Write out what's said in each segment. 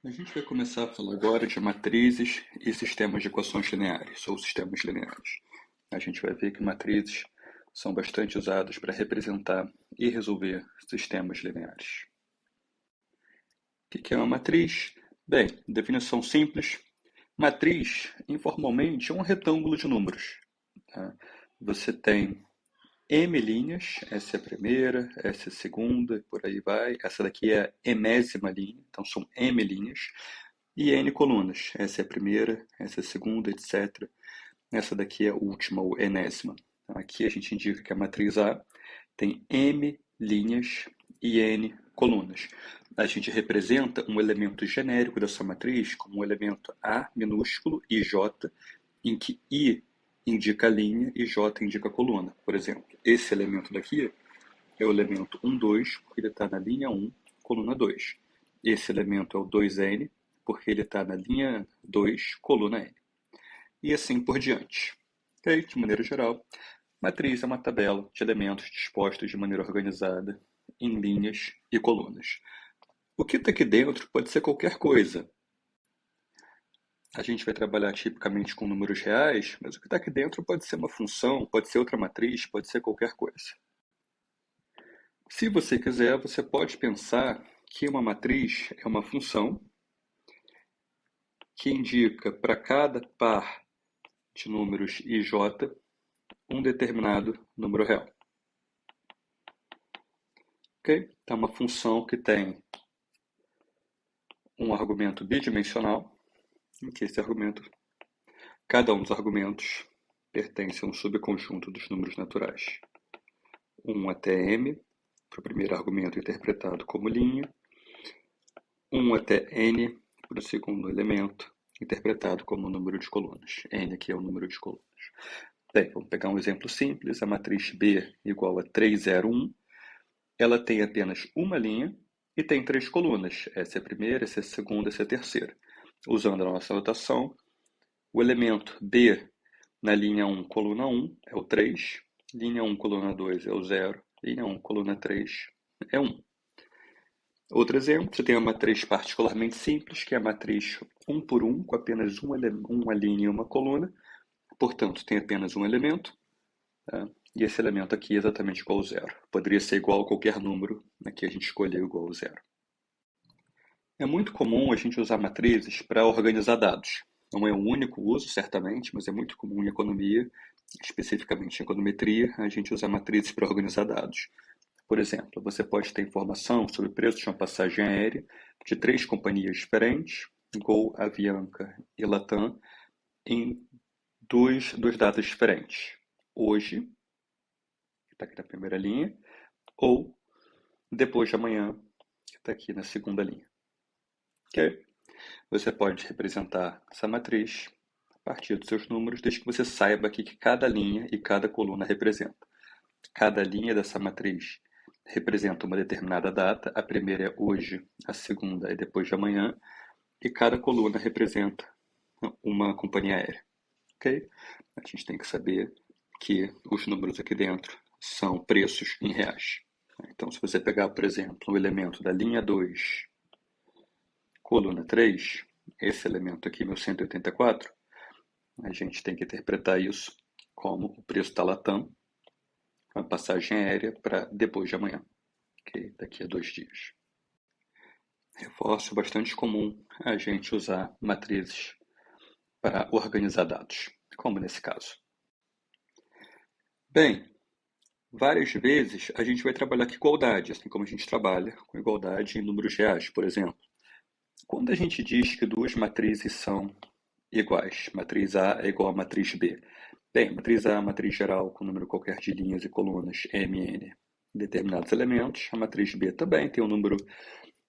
A gente vai começar a falar agora de matrizes e sistemas de equações lineares, ou sistemas lineares. A gente vai ver que matrizes são bastante usadas para representar e resolver sistemas lineares. O que é uma matriz? Bem, definição simples. Matriz, informalmente, é um retângulo de números. Tá? Você tem M linhas, essa é a primeira, essa é a segunda, e por aí vai. Essa daqui é a enésima linha, então são M linhas. E N colunas. Essa é a primeira, essa é a segunda, etc. Essa daqui é a última, ou enésima. Aqui a gente indica que a matriz A tem M linhas e N colunas. A gente representa um elemento genérico dessa matriz como um elemento A minúsculo e J, em que I indica a linha e J indica a coluna. Por exemplo, esse elemento daqui é o elemento 1, 2, porque ele está na linha 1, coluna 2. Esse elemento é o 2N, porque ele está na linha 2, coluna N. E assim por diante. Okay? De maneira geral, matriz é uma tabela de elementos dispostos de maneira organizada em linhas e colunas. O que está aqui dentro pode ser qualquer coisa. A gente vai trabalhar tipicamente com números reais, mas o que está aqui dentro pode ser uma função, pode ser outra matriz, pode ser qualquer coisa. Se você quiser, você pode pensar que uma matriz é uma função que indica para cada par de números i j um determinado número real. Ok? Então, uma função que tem um argumento bidimensional, em que cada um dos argumentos pertence a um subconjunto dos números naturais. 1 até m, para o primeiro argumento interpretado como linha, 1 até n, para o segundo elemento, interpretado como número de colunas. N aqui é o número de colunas. Bem, vamos pegar um exemplo simples. A matriz B igual a 3, 0, 1. Ela tem apenas uma linha e tem três colunas. Essa é a primeira, essa é a segunda, essa é a terceira. Usando a nossa notação, o elemento B na linha 1, coluna 1, é o 3. Linha 1, coluna 2 é o 0. Linha 1, coluna 3 é 1. Outro exemplo, você tem uma matriz particularmente simples, que é a matriz 1 por 1, com apenas uma linha e uma coluna. Portanto, tem apenas um elemento. Tá? E esse elemento aqui é exatamente igual a zero. Poderia ser igual a qualquer número. Aqui a gente escolheu igual a zero. É muito comum a gente usar matrizes para organizar dados. Não é o único uso, certamente, mas é muito comum em economia, especificamente em econometria, a gente usar matrizes para organizar dados. Por exemplo, você pode ter informação sobre o preço de uma passagem aérea de três companhias diferentes, Gol, Avianca e Latam, em duas datas diferentes. Hoje, que está aqui na primeira linha, ou depois de amanhã, que está aqui na segunda linha. Ok? Você pode representar essa matriz a partir dos seus números, desde que você saiba aqui que cada linha e cada coluna representa. Cada linha dessa matriz representa uma determinada data, a primeira é hoje, a segunda é depois de amanhã, e cada coluna representa uma companhia aérea. Ok? A gente tem que saber que os números aqui dentro são preços em reais. Então, se você pegar, por exemplo, o elemento da linha 2, coluna 3, esse elemento aqui, 1184, a gente tem que interpretar isso como o preço da Latam, uma passagem aérea para depois de amanhã, okay? Daqui a 2 dias. Reforço bastante comum a gente usar matrizes para organizar dados, como nesse caso. Bem, várias vezes a gente vai trabalhar com igualdade, assim como a gente trabalha com igualdade em números reais, por exemplo. Quando a gente diz que duas matrizes são iguais, matriz A é igual a matriz B. Bem, matriz A é a matriz geral com número qualquer de linhas e colunas M e N determinados elementos. A matriz B também tem um número,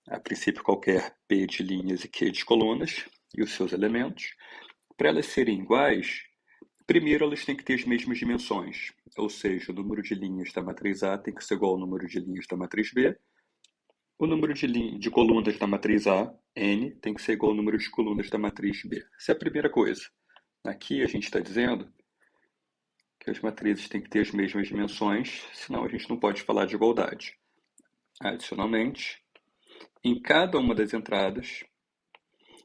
a princípio qualquer, P de linhas e Q de colunas e os seus elementos. Para elas serem iguais, primeiro elas têm que ter as mesmas dimensões, ou seja, o número de linhas da matriz A tem que ser igual ao número de linhas da matriz B. O número de colunas da matriz A, N, tem que ser igual ao número de colunas da matriz B. Essa é a primeira coisa. Aqui a gente está dizendo que as matrizes têm que ter as mesmas dimensões, senão a gente não pode falar de igualdade. Adicionalmente, em cada uma das entradas,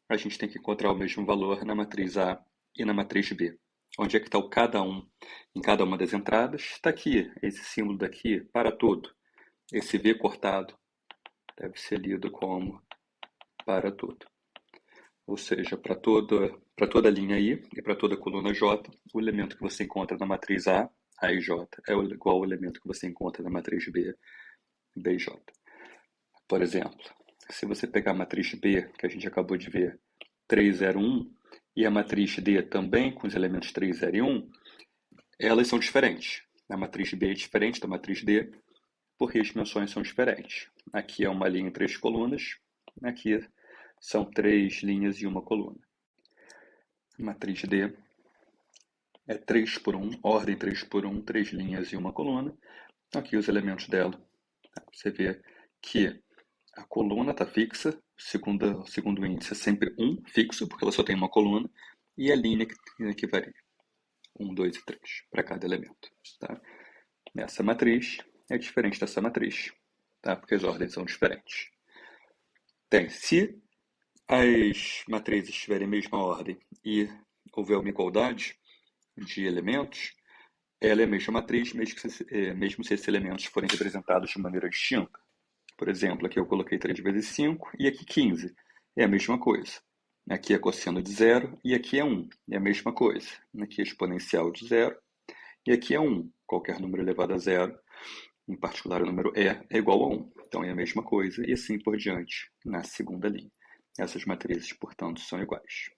a gente tem que encontrar o mesmo valor na matriz A e na matriz B. Onde é que está o cada um em cada uma das entradas? Está aqui, esse símbolo daqui, para todo. Esse V cortado deve ser lido como para todo. Ou seja, para toda a linha I e para toda a coluna J, o elemento que você encontra na matriz A e J, é igual ao elemento que você encontra na matriz B, B e J. Por exemplo, se você pegar a matriz B, que a gente acabou de ver, 3, 0, 1, e a matriz D também, com os elementos 3, 0 e 1, elas são diferentes. A matriz B é diferente da matriz D, porque as dimensões são diferentes. Aqui é uma linha em 3 colunas, aqui são 3 linhas e uma coluna. A matriz D é 3 por 1, ordem 3 por 1, 3 linhas e uma coluna. Aqui os elementos dela. Você vê que a coluna está fixa, segundo índice é sempre 1 fixo, porque ela só tem uma coluna, e a linha que varia. 1, 2 e 3 para cada elemento. Tá? Essa matriz é diferente dessa matriz, tá? Porque as ordens são diferentes. Se as matrizes tiverem a mesma ordem e houver uma igualdade de elementos, ela é a mesma matriz, mesmo se esses elementos forem representados de maneira distinta. Por exemplo, aqui eu coloquei 3 vezes 5 e aqui 15. É a mesma coisa. Aqui é cosseno de 0 e aqui é 1. É a mesma coisa. Aqui é exponencial de 0 e aqui é 1. Qualquer número elevado a 0, em particular o número é igual a 1. Então é a mesma coisa e assim por diante na segunda linha. Essas matrizes, portanto, são iguais.